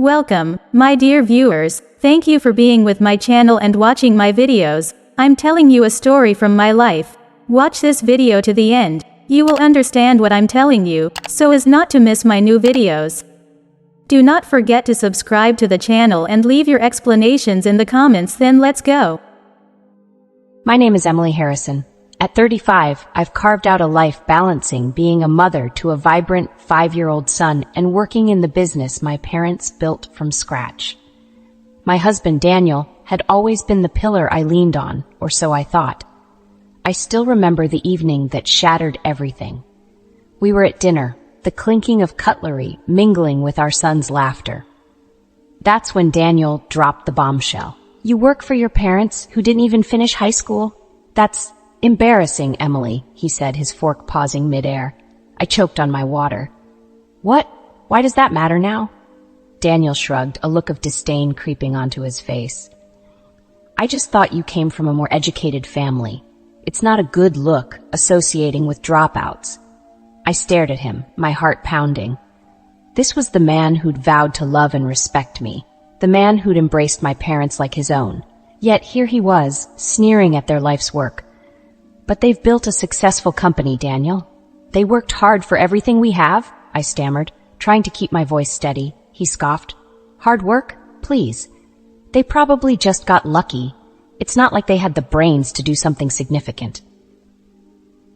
Welcome, my dear viewers. Thank you for being with my channel and watching my videos. I'm telling you a story from my life. Watch this video to the end. You will understand what I'm telling you, so as not to miss my new videos. Do not forget to subscribe to the channel and leave your explanations in the comments. Then let's go. My name is Emily Harrison. At 35, I've carved out a life balancing being a mother to a vibrant 5-year-old son and working in the business my parents built from scratch. My husband, Daniel, had always been the pillar I leaned on, or so I thought. I still remember the evening that shattered everything. We were at dinner, the clinking of cutlery mingling with our son's laughter. That's when Daniel dropped the bombshell. "You work for your parents who didn't even finish high school? That's embarrassing, Emily," he said, his fork pausing midair. I choked on my water. "What? Why does that matter now?" Daniel shrugged, a look of disdain creeping onto his face. "I just thought you came from a more educated family. It's not a good look associating with dropouts." I stared at him, my heart pounding. This was the man who'd vowed to love and respect me, the man who'd embraced my parents like his own. Yet here he was, sneering at their life's work. "But they've built a successful company, Daniel. They worked hard for everything we have," I stammered, trying to keep my voice steady. He scoffed. "Hard work? Please. They probably just got lucky. It's not like they had the brains to do something significant."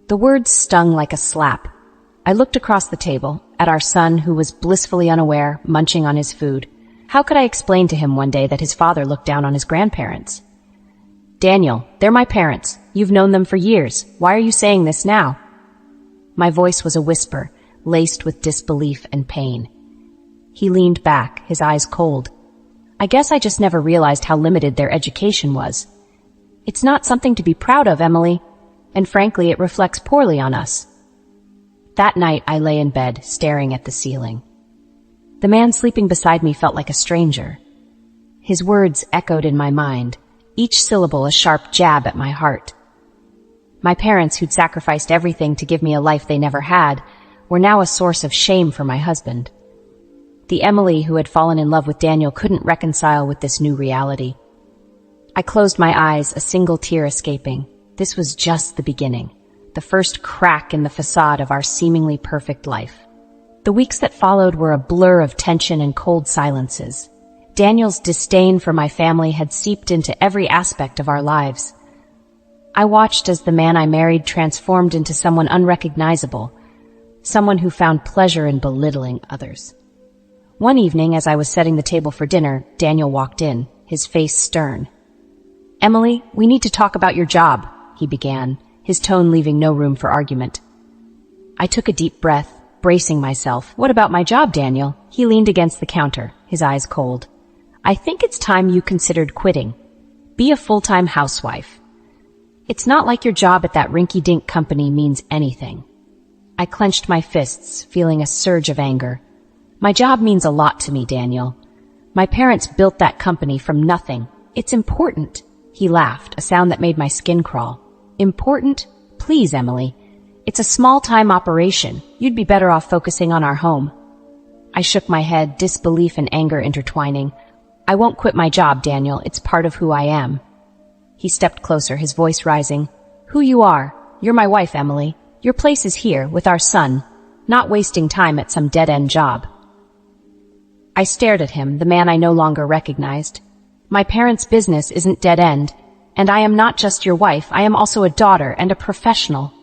The words stung like a slap. I looked across the table, at our son who was blissfully unaware, munching on his food. How could I explain to him one day that his father looked down on his grandparents? "Daniel, they're my parents. You've known them for years. Why are you saying this now?" My voice was a whisper, laced with disbelief and pain. He leaned back, his eyes cold. "I guess I just never realized how limited their education was. It's not something to be proud of, Emily, and frankly, it reflects poorly on us." That night, I lay in bed, staring at the ceiling. The man sleeping beside me felt like a stranger. His words echoed in my mind, each syllable a sharp jab at my heart. My parents, who'd sacrificed everything to give me a life they never had, were now a source of shame for my husband. The Emily who had fallen in love with Daniel couldn't reconcile with this new reality. I closed my eyes, a single tear escaping. This was just the beginning, the first crack in the facade of our seemingly perfect life. The weeks that followed were a blur of tension and cold silences. Daniel's disdain for my family had seeped into every aspect of our lives. I watched as the man I married transformed into someone unrecognizable, someone who found pleasure in belittling others. One evening, as I was setting the table for dinner, Daniel walked in, his face stern. "Emily, we need to talk about your job," he began, his tone leaving no room for argument. I took a deep breath, bracing myself. "What about my job, Daniel?" He leaned against the counter, his eyes cold. "I think it's time you considered quitting. Be a full-time housewife. It's not like your job at that rinky-dink company means anything." I clenched my fists, feeling a surge of anger. "My job means a lot to me, Daniel. My parents built that company from nothing. It's important." He laughed, a sound that made my skin crawl. "Important? Please, Emily. It's a small-time operation. You'd be better off focusing on our home." I shook my head, disbelief and anger intertwining. "I won't quit my job, Daniel. It's part of who I am." He stepped closer, his voice rising. "Who you are. You're my wife, Emily. Your place is here, with our son, not wasting time at some dead-end job." I stared at him, the man I no longer recognized. "My parents' business isn't dead-end, and I am not just your wife, I am also a daughter and a professional."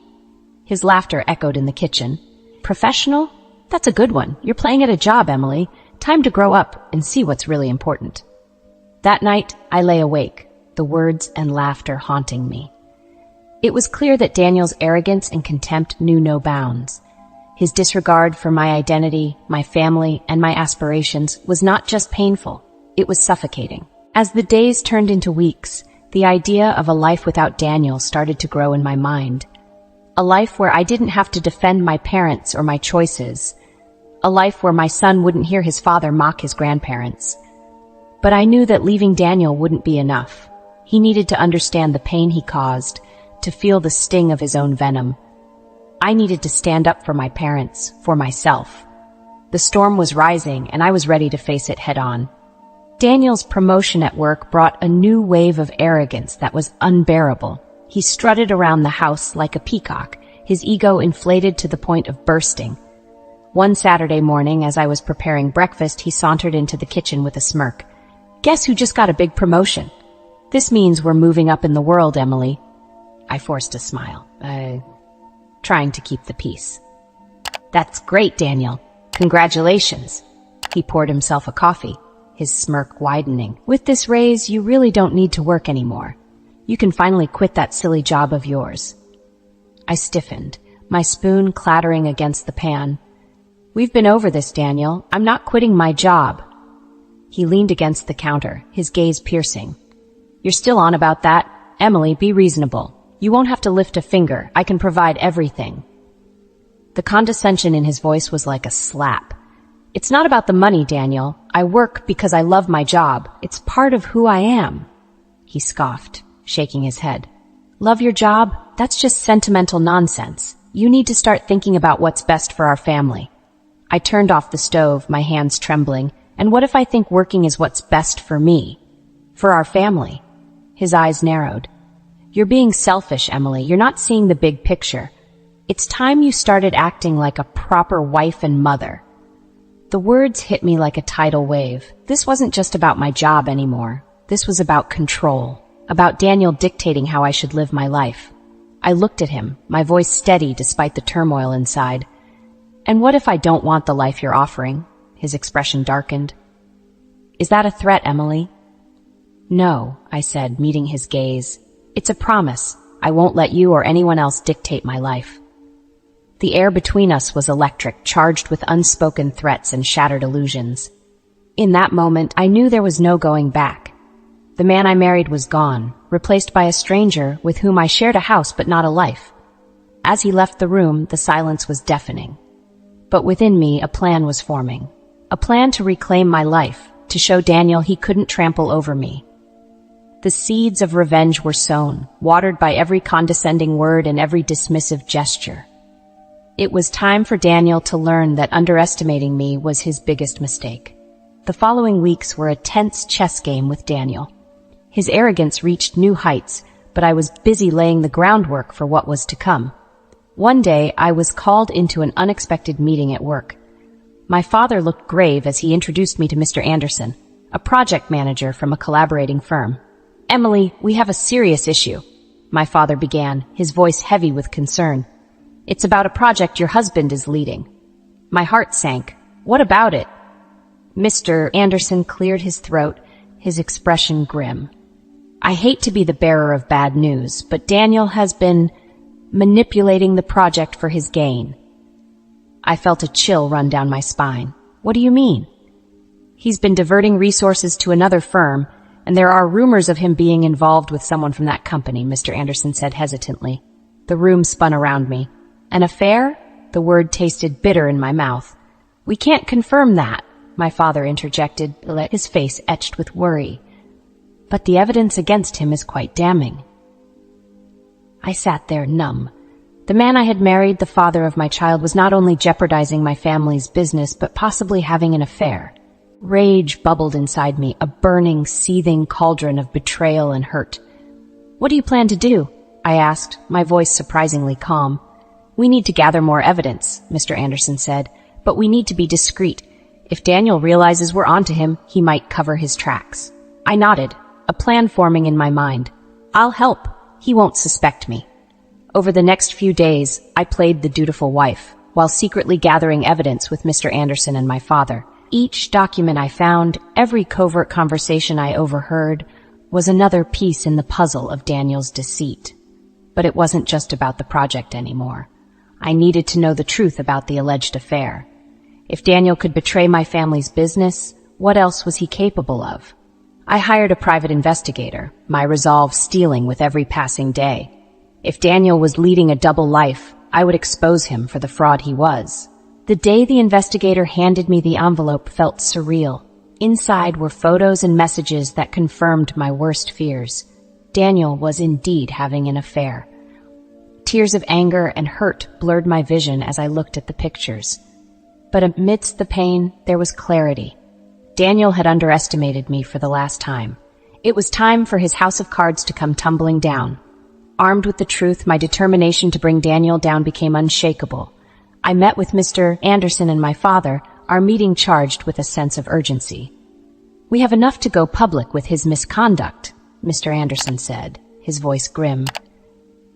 His laughter echoed in the kitchen. "Professional? That's a good one. You're playing at a job, Emily. Time to grow up and see what's really important." That night, I lay awake, the words and laughter haunting me. It was clear that Daniel's arrogance and contempt knew no bounds. His disregard for my identity, my family, and my aspirations was not just painful, it was suffocating. As the days turned into weeks, the idea of a life without Daniel started to grow in my mind. A life where I didn't have to defend my parents or my choices. A life where my son wouldn't hear his father mock his grandparents. But I knew that leaving Daniel wouldn't be enough. He needed to understand the pain he caused, to feel the sting of his own venom. I needed to stand up for my parents, for myself. The storm was rising, and I was ready to face it head-on. Daniel's promotion at work brought a new wave of arrogance that was unbearable. He strutted around the house like a peacock, his ego inflated to the point of bursting. One Saturday morning, as I was preparing breakfast, he sauntered into the kitchen with a smirk. "Guess who just got a big promotion? This means we're moving up in the world, Emily." I forced a smile, trying to keep the peace. "That's great, Daniel. Congratulations." He poured himself a coffee, his smirk widening. "With this raise, you really don't need to work anymore. You can finally quit that silly job of yours." I stiffened, my spoon clattering against the pan. "We've been over this, Daniel. I'm not quitting my job." He leaned against the counter, his gaze piercing. "You're still on about that? Emily, be reasonable. You won't have to lift a finger. I can provide everything." The condescension in his voice was like a slap. "It's not about the money, Daniel. I work because I love my job. It's part of who I am." He scoffed, shaking his head. "Love your job? That's just sentimental nonsense. You need to start thinking about what's best for our family." I turned off the stove, my hands trembling. "And what if I think working is what's best for me? For our family?" His eyes narrowed. "You're being selfish, Emily. You're not seeing the big picture. It's time you started acting like a proper wife and mother." The words hit me like a tidal wave. This wasn't just about my job anymore. This was about control, about Daniel dictating how I should live my life. I looked at him, my voice steady despite the turmoil inside. "And what if I don't want the life you're offering?" His expression darkened. "Is that a threat, Emily?" "No," I said, meeting his gaze. "It's a promise. I won't let you or anyone else dictate my life." The air between us was electric, charged with unspoken threats and shattered illusions. In that moment, I knew there was no going back. The man I married was gone, replaced by a stranger with whom I shared a house but not a life. As he left the room, the silence was deafening. But within me, a plan was forming. A plan to reclaim my life, to show Daniel he couldn't trample over me. The seeds of revenge were sown, watered by every condescending word and every dismissive gesture. It was time for Daniel to learn that underestimating me was his biggest mistake. The following weeks were a tense chess game with Daniel. His arrogance reached new heights, but I was busy laying the groundwork for what was to come. One day, I was called into an unexpected meeting at work. My father looked grave as he introduced me to Mr. Anderson, a project manager from a collaborating firm. "Emily, we have a serious issue," my father began, his voice heavy with concern. "It's about a project your husband is leading." My heart sank. "What about it?" Mr. Anderson cleared his throat, his expression grim. "I hate to be the bearer of bad news, but Daniel has been manipulating the project for his gain." I felt a chill run down my spine. "What do you mean?" "He's been diverting resources to another firm, and there are rumors of him being involved with someone from that company," Mr. Anderson said hesitantly. The room spun around me. "An affair?" The word tasted bitter in my mouth. "We can't confirm that," my father interjected, his face etched with worry. "But the evidence against him is quite damning." I sat there numb. The man I had married, the father of my child, was not only jeopardizing my family's business, but possibly having an affair. Rage bubbled inside me, a burning, seething cauldron of betrayal and hurt. "What do you plan to do?" I asked, my voice surprisingly calm. "We need to gather more evidence," Mr. Anderson said, "but we need to be discreet. If Daniel realizes we're onto him, he might cover his tracks." I nodded, a plan forming in my mind. "I'll help. He won't suspect me." Over the next few days, I played the dutiful wife, while secretly gathering evidence with Mr. Anderson and my father. Each document I found, every covert conversation I overheard, was another piece in the puzzle of Daniel's deceit. But it wasn't just about the project anymore. I needed to know the truth about the alleged affair. If Daniel could betray my family's business, what else was he capable of? I hired a private investigator, my resolve steeling with every passing day. If Daniel was leading a double life, I would expose him for the fraud he was. The day the investigator handed me the envelope felt surreal. Inside were photos and messages that confirmed my worst fears. Daniel was indeed having an affair. Tears of anger and hurt blurred my vision as I looked at the pictures. But amidst the pain, there was clarity. Daniel had underestimated me for the last time. It was time for his house of cards to come tumbling down. Armed with the truth, my determination to bring Daniel down became unshakable. I met with Mr. Anderson and my father, our meeting charged with a sense of urgency. "We have enough to go public with his misconduct," Mr. Anderson said, his voice grim.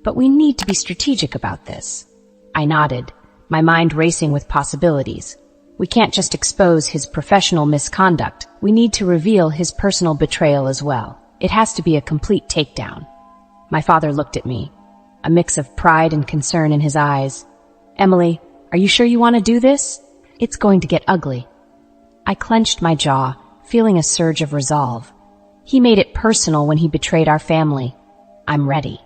"But we need to be strategic about this." I nodded, my mind racing with possibilities. We can't just expose his professional misconduct. We need to reveal his personal betrayal as well. It has to be a complete takedown. My father looked at me, a mix of pride and concern in his eyes. "Emily, are you sure you want to do this? It's going to get ugly." I clenched my jaw, feeling a surge of resolve. He made it personal when he betrayed our family. I'm ready.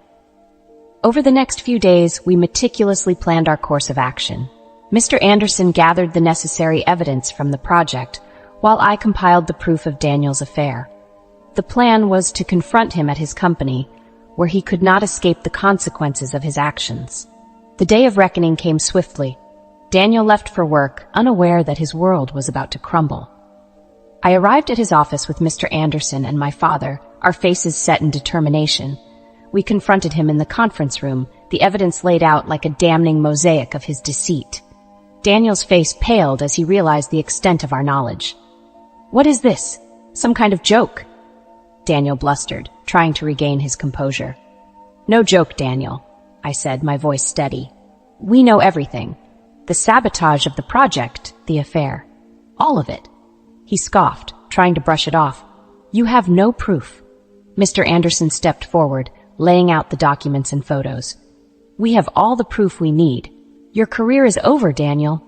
Over the next few days, we meticulously planned our course of action. Mr. Anderson gathered the necessary evidence from the project, while I compiled the proof of Daniel's affair. The plan was to confront him at his company, where he could not escape the consequences of his actions. The day of reckoning came swiftly. Daniel left for work, unaware that his world was about to crumble. I arrived at his office with Mr. Anderson and my father, our faces set in determination. We confronted him in the conference room, the evidence laid out like a damning mosaic of his deceit. Daniel's face paled as he realized the extent of our knowledge. "What is this? Some kind of joke?" Daniel blustered, trying to regain his composure. "No joke, Daniel," I said, my voice steady. "We know everything. The sabotage of the project, the affair. All of it." He scoffed, trying to brush it off. "You have no proof." Mr. Anderson stepped forward, laying out the documents and photos. "We have all the proof we need. Your career is over, Daniel."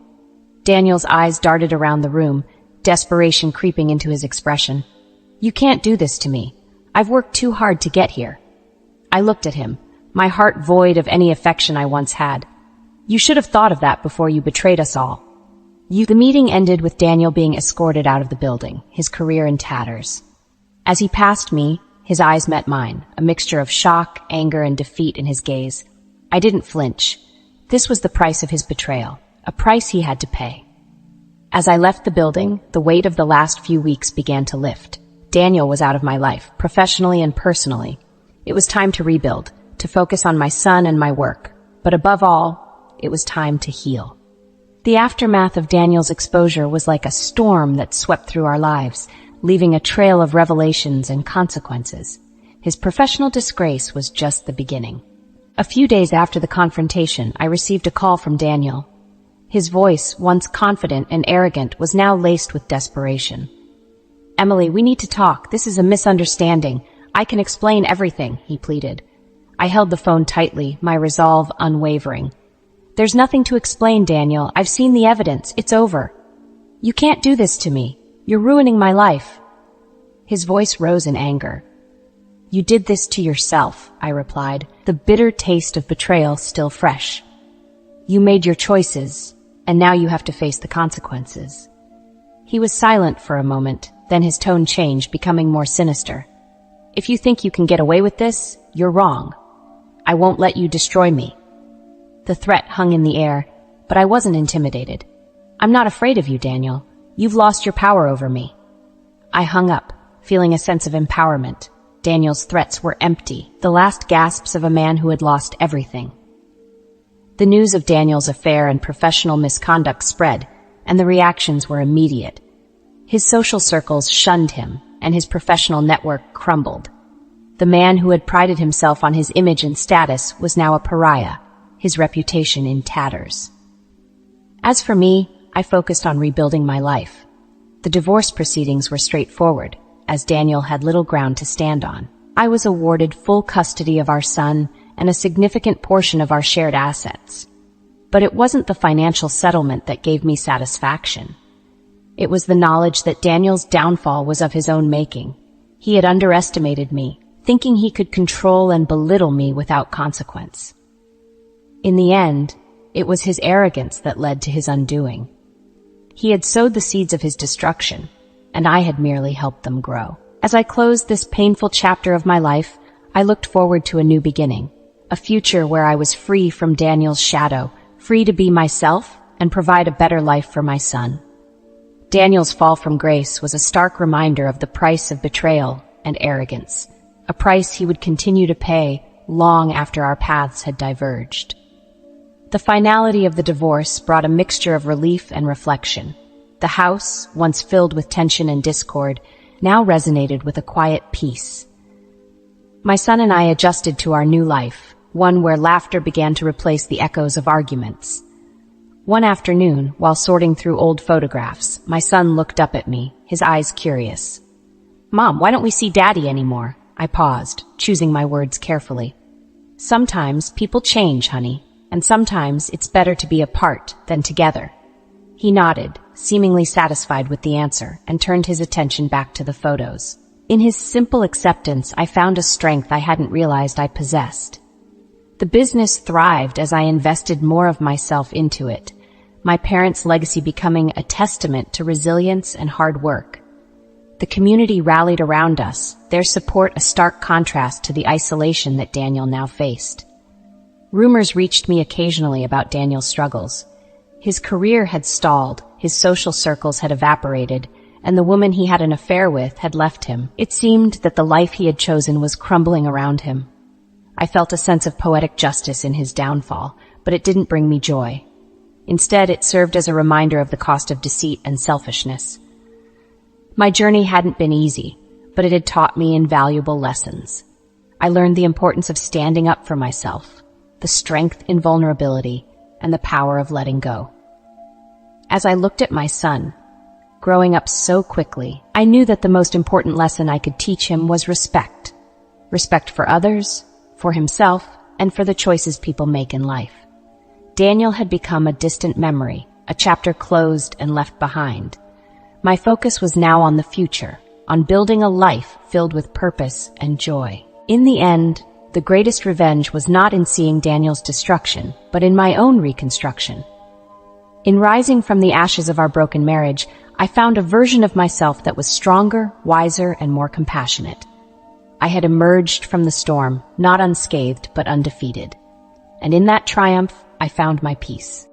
Daniel's eyes darted around the room, desperation creeping into his expression. "You can't do this to me. I've worked too hard to get here." I looked at him, my heart void of any affection I once had. "You should have thought of that before you betrayed us all." The meeting ended with Daniel being escorted out of the building, his career in tatters. As he passed me, his eyes met mine, a mixture of shock, anger, and defeat in his gaze. I didn't flinch. This was the price of his betrayal, a price he had to pay. As I left the building, the weight of the last few weeks began to lift. Daniel was out of my life, professionally and personally. It was time to rebuild, to focus on my son and my work. But above all, it was time to heal. The aftermath of Daniel's exposure was like a storm that swept through our lives, leaving a trail of revelations and consequences. His professional disgrace was just the beginning. A few days after the confrontation, I received a call from Daniel. His voice, once confident and arrogant, was now laced with desperation. "Emily, we need to talk. This is a misunderstanding. I can explain everything," he pleaded. I held the phone tightly, my resolve unwavering. "There's nothing to explain, Daniel. I've seen the evidence. It's over." "You can't do this to me. You're ruining my life." His voice rose in anger. "You did this to yourself," I replied, the bitter taste of betrayal still fresh. "You made your choices, and now you have to face the consequences." He was silent for a moment, then his tone changed, becoming more sinister. "If you think you can get away with this, you're wrong. I won't let you destroy me." The threat hung in the air, but I wasn't intimidated. "I'm not afraid of you, Daniel. You've lost your power over me." I hung up, feeling a sense of empowerment. Daniel's threats were empty, the last gasps of a man who had lost everything. The news of Daniel's affair and professional misconduct spread, and the reactions were immediate. His social circles shunned him, and his professional network crumbled. The man who had prided himself on his image and status was now a pariah, his reputation in tatters. As for me, I focused on rebuilding my life. The divorce proceedings were straightforward, as Daniel had little ground to stand on. I was awarded full custody of our son and a significant portion of our shared assets. But it wasn't the financial settlement that gave me satisfaction. It was the knowledge that Daniel's downfall was of his own making. He had underestimated me, thinking he could control and belittle me without consequence. In the end, it was his arrogance that led to his undoing. He had sowed the seeds of his destruction, and I had merely helped them grow. As I closed this painful chapter of my life, I looked forward to a new beginning, a future where I was free from Daniel's shadow, free to be myself, and provide a better life for my son. Daniel's fall from grace was a stark reminder of the price of betrayal and arrogance, a price he would continue to pay long after our paths had diverged. The finality of the divorce brought a mixture of relief and reflection. The house, once filled with tension and discord, now resonated with a quiet peace. My son and I adjusted to our new life, one where laughter began to replace the echoes of arguments. One afternoon, while sorting through old photographs, my son looked up at me, his eyes curious. "Mom, why don't we see Daddy anymore?" I paused, choosing my words carefully. "Sometimes people change, honey, and sometimes it's better to be apart than together." He nodded, seemingly satisfied with the answer, and turned his attention back to the photos. In his simple acceptance, I found a strength I hadn't realized I possessed. The business thrived as I invested more of myself into it, my parents' legacy becoming a testament to resilience and hard work. The community rallied around us, their support a stark contrast to the isolation that Daniel now faced. Rumors reached me occasionally about Daniel's struggles. His career had stalled, his social circles had evaporated, and the woman he had an affair with had left him. It seemed that the life he had chosen was crumbling around him. I felt a sense of poetic justice in his downfall, but it didn't bring me joy. Instead, it served as a reminder of the cost of deceit and selfishness. My journey hadn't been easy, but it had taught me invaluable lessons. I learned the importance of standing up for myself, the strength in vulnerability, and the power of letting go. As I looked at my son, growing up so quickly, I knew that the most important lesson I could teach him was respect. Respect for others, for himself, and for the choices people make in life. Daniel had become a distant memory, a chapter closed and left behind. My focus was now on the future, on building a life filled with purpose and joy. In the end, the greatest revenge was not in seeing Daniel's destruction, but in my own reconstruction. In rising from the ashes of our broken marriage, I found a version of myself that was stronger, wiser, and more compassionate. I had emerged from the storm, not unscathed, but undefeated. And in that triumph, I found my peace.